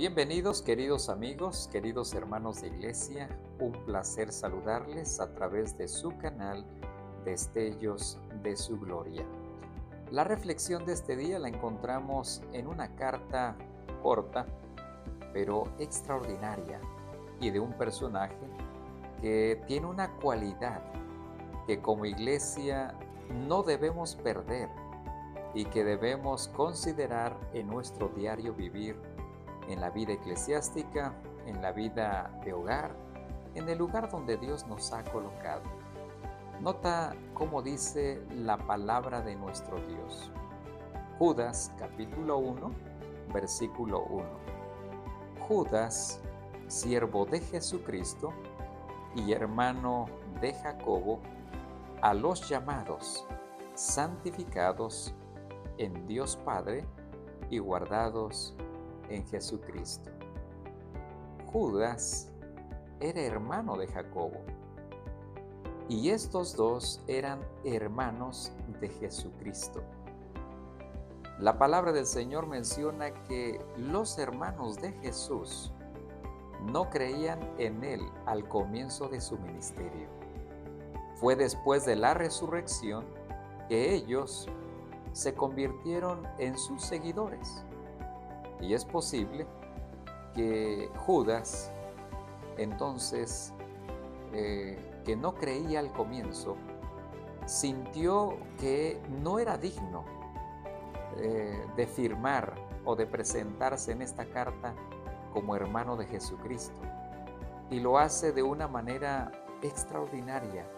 Bienvenidos queridos amigos, queridos hermanos de iglesia, un placer saludarles a través de su canal Destellos de su Gloria. La reflexión de este día la encontramos en una carta corta, pero extraordinaria, y de un personaje que tiene una cualidad que como iglesia no debemos perder y que debemos considerar en nuestro diario vivir, en la vida eclesiástica, en la vida de hogar, en el lugar donde Dios nos ha colocado. Nota cómo dice la palabra de nuestro Dios. Judas capítulo 1, versículo 1. Judas, siervo de Jesucristo y hermano de Jacobo, a los llamados, santificados en Dios Padre y guardados en Jesucristo. Judas era hermano de Jacobo y estos dos eran hermanos de Jesucristo. La palabra del Señor menciona que los hermanos de Jesús no creían en Él al comienzo de su ministerio. Fue después de la resurrección que ellos se convirtieron en sus seguidores. Y es posible que Judas, entonces, que no creía al comienzo, sintió que no era digno de firmar o de presentarse en esta carta como hermano de Jesucristo. Y lo hace de una manera extraordinaria,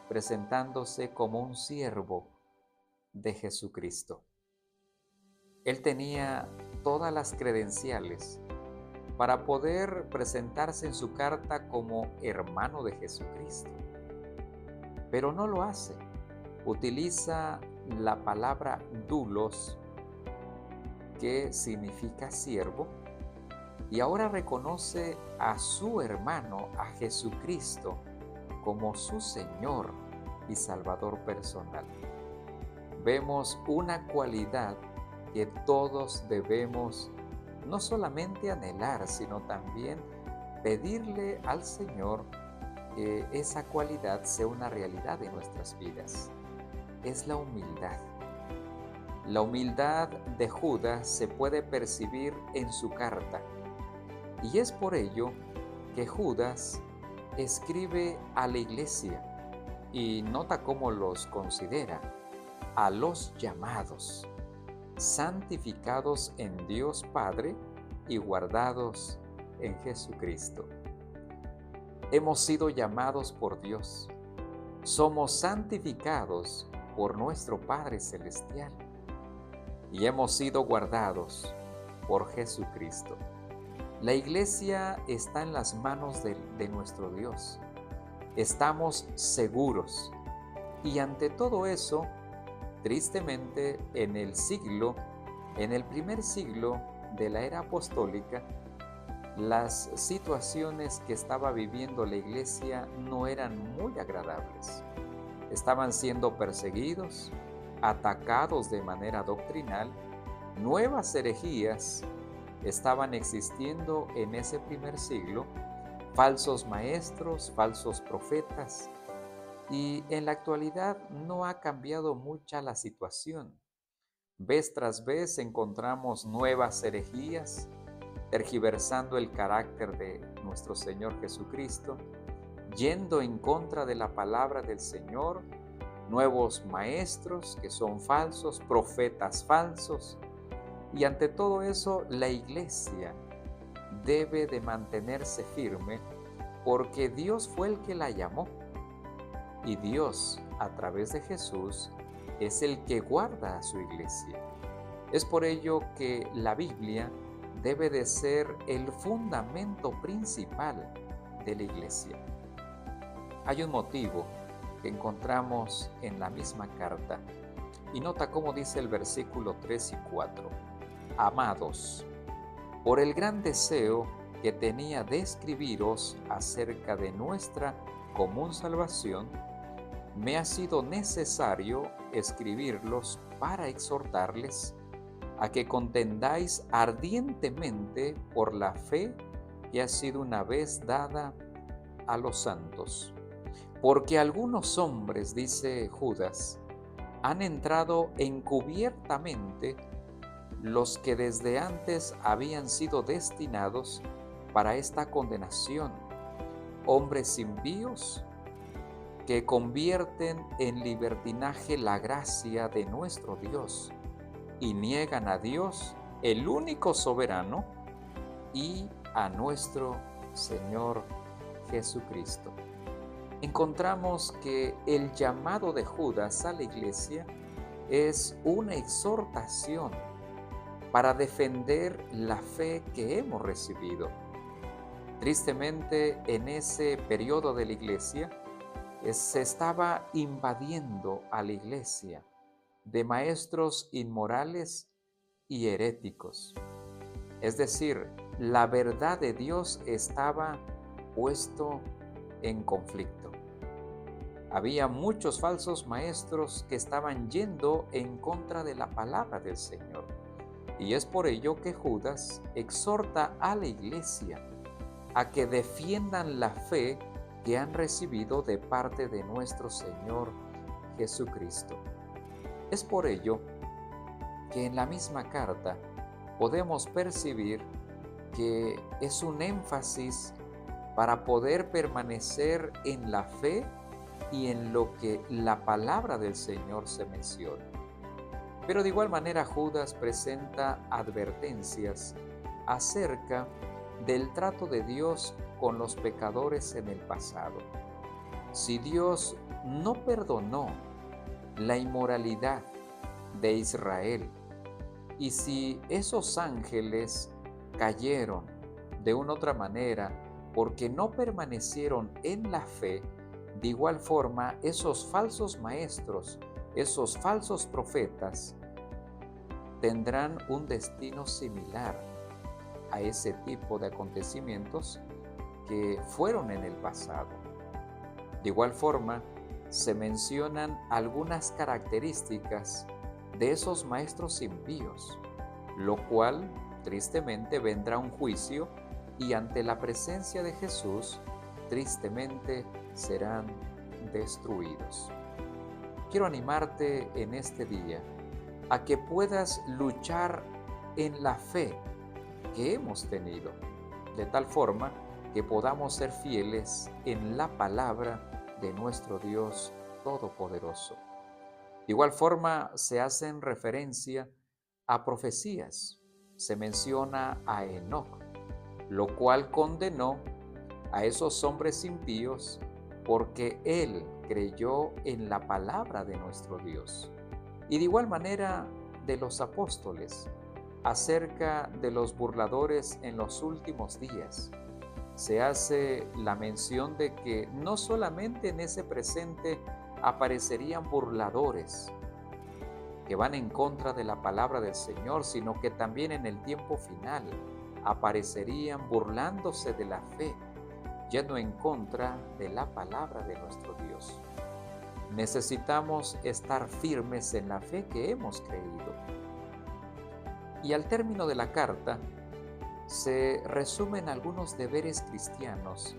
presentándose como un siervo de Jesucristo. Él tenía todas las credenciales para poder presentarse en su carta como hermano de Jesucristo. Pero no lo hace. Utiliza la palabra doulos, que significa siervo, y ahora reconoce a su hermano, a Jesucristo, como su Señor y Salvador personal. Vemos una cualidad que todos debemos no solamente anhelar, sino también pedirle al Señor que esa cualidad sea una realidad de nuestras vidas. Es la humildad. La humildad de Judas se puede percibir en su carta, y es por ello que Judas escribe a la iglesia, y nota cómo los considera: a los llamados, santificados en Dios Padre y guardados en Jesucristo. Hemos sido llamados por Dios. Somos santificados por nuestro Padre Celestial y hemos sido guardados por Jesucristo. La iglesia está en las manos de nuestro Dios. Estamos seguros y ante todo eso, tristemente, en el primer siglo de la era apostólica, las situaciones que estaba viviendo la iglesia no eran muy agradables. Estaban siendo perseguidos, atacados de manera doctrinal, nuevas herejías estaban existiendo en ese primer siglo, falsos maestros, falsos profetas. Y en la actualidad no ha cambiado mucha la situación. Vez tras vez encontramos nuevas herejías, tergiversando el carácter de nuestro Señor Jesucristo, yendo en contra de la palabra del Señor, nuevos maestros que son falsos, profetas falsos. Y ante todo eso, la iglesia debe de mantenerse firme porque Dios fue el que la llamó. Y Dios, a través de Jesús, es el que guarda a su iglesia. Es por ello que la Biblia debe de ser el fundamento principal de la iglesia. Hay un motivo que encontramos en la misma carta, y nota cómo dice el versículo 3 y 4. Amados, por el gran deseo que tenía de escribiros acerca de nuestra común salvación, me ha sido necesario escribirlos para exhortarles a que contendáis ardientemente por la fe que ha sido una vez dada a los santos. Porque algunos hombres, dice Judas, han entrado encubiertamente, los que desde antes habían sido destinados para esta condenación, hombres impíos que convierten en libertinaje la gracia de nuestro Dios y niegan a Dios, el único soberano, y a nuestro Señor Jesucristo. Encontramos que el llamado de Judas a la iglesia es una exhortación para defender la fe que hemos recibido. Tristemente, en ese periodo de la iglesia, se estaba invadiendo a la iglesia de maestros inmorales y heréticos. Es decir, la verdad de Dios estaba puesto en conflicto. Había muchos falsos maestros que estaban yendo en contra de la palabra del Señor. Y es por ello que Judas exhorta a la iglesia a que defiendan la fe que han recibido de parte de nuestro Señor Jesucristo. Es por ello que en la misma carta podemos percibir que es un énfasis para poder permanecer en la fe y en lo que la palabra del Señor se menciona. Pero de igual manera Judas presenta advertencias acerca del trato de Dios con los pecadores en el pasado. Si Dios no perdonó la inmoralidad de Israel, y si esos ángeles cayeron de una otra manera porque no permanecieron en la fe, de igual forma esos falsos maestros, esos falsos profetas, tendrán un destino similar a ese tipo de acontecimientos que fueron en el pasado. De igual forma, se mencionan algunas características de esos maestros impíos, lo cual tristemente vendrá un juicio y ante la presencia de Jesús, tristemente serán destruidos. Quiero animarte en este día a que puedas luchar en la fe que hemos tenido, de tal forma que podamos ser fieles en la palabra de nuestro Dios Todopoderoso. De igual forma se hacen referencia a profecías. Se menciona a Enoc, lo cual condenó a esos hombres impíos porque él creyó en la palabra de nuestro Dios. Y de igual manera de los apóstoles, acerca de los burladores en los últimos días. Se hace la mención de que no solamente en ese presente aparecerían burladores que van en contra de la palabra del Señor, sino que también en el tiempo final aparecerían burlándose de la fe, yendo en contra de la palabra de nuestro Dios. Necesitamos estar firmes en la fe que hemos creído. Y al término de la carta, se resumen algunos deberes cristianos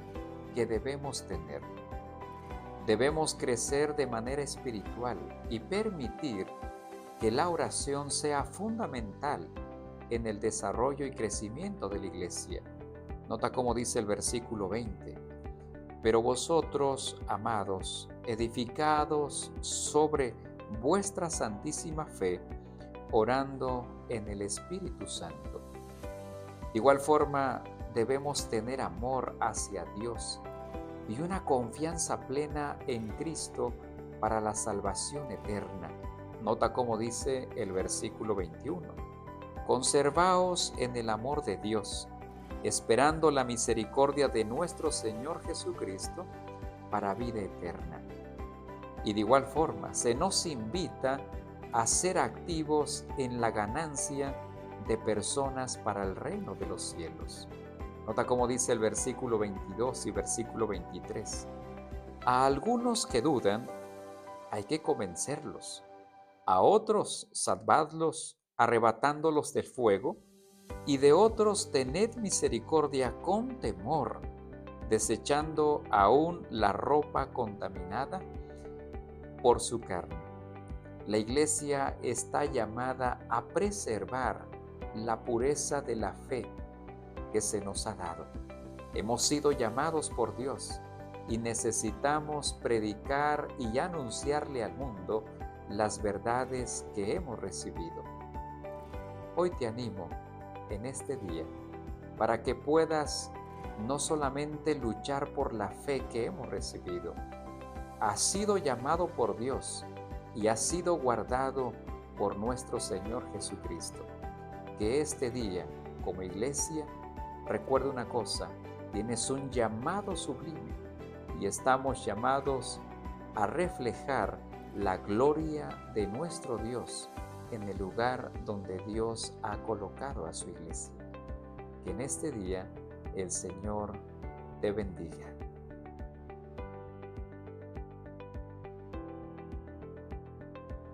que debemos tener. Debemos crecer de manera espiritual y permitir que la oración sea fundamental en el desarrollo y crecimiento de la iglesia. Nota cómo dice el versículo 20. Pero vosotros, amados, edificados sobre vuestra santísima fe, orando en el Espíritu Santo. De igual forma, debemos tener amor hacia Dios y una confianza plena en Cristo para la salvación eterna. Nota cómo dice el versículo 21. Conservaos en el amor de Dios, esperando la misericordia de nuestro Señor Jesucristo para vida eterna. Y de igual forma, se nos invita a ser activos en la ganancia de personas para el reino de los cielos. Nota cómo dice el versículo 22 y versículo 23. A algunos que dudan hay que convencerlos, a otros salvadlos arrebatándolos del fuego, y de otros tened misericordia con temor, desechando aún la ropa contaminada por su carne. La Iglesia está llamada a preservar la pureza de la fe que se nos ha dado. Hemos sido llamados por Dios y necesitamos predicar y anunciarle al mundo las verdades que hemos recibido. Hoy te animo en este día para que puedas no solamente luchar por la fe que hemos recibido, has sido llamado por Dios y has sido guardado por nuestro Señor Jesucristo. Que este día, como iglesia, recuerda una cosa, tienes un llamado sublime y estamos llamados a reflejar la gloria de nuestro Dios en el lugar donde Dios ha colocado a su iglesia. Que en este día el Señor te bendiga.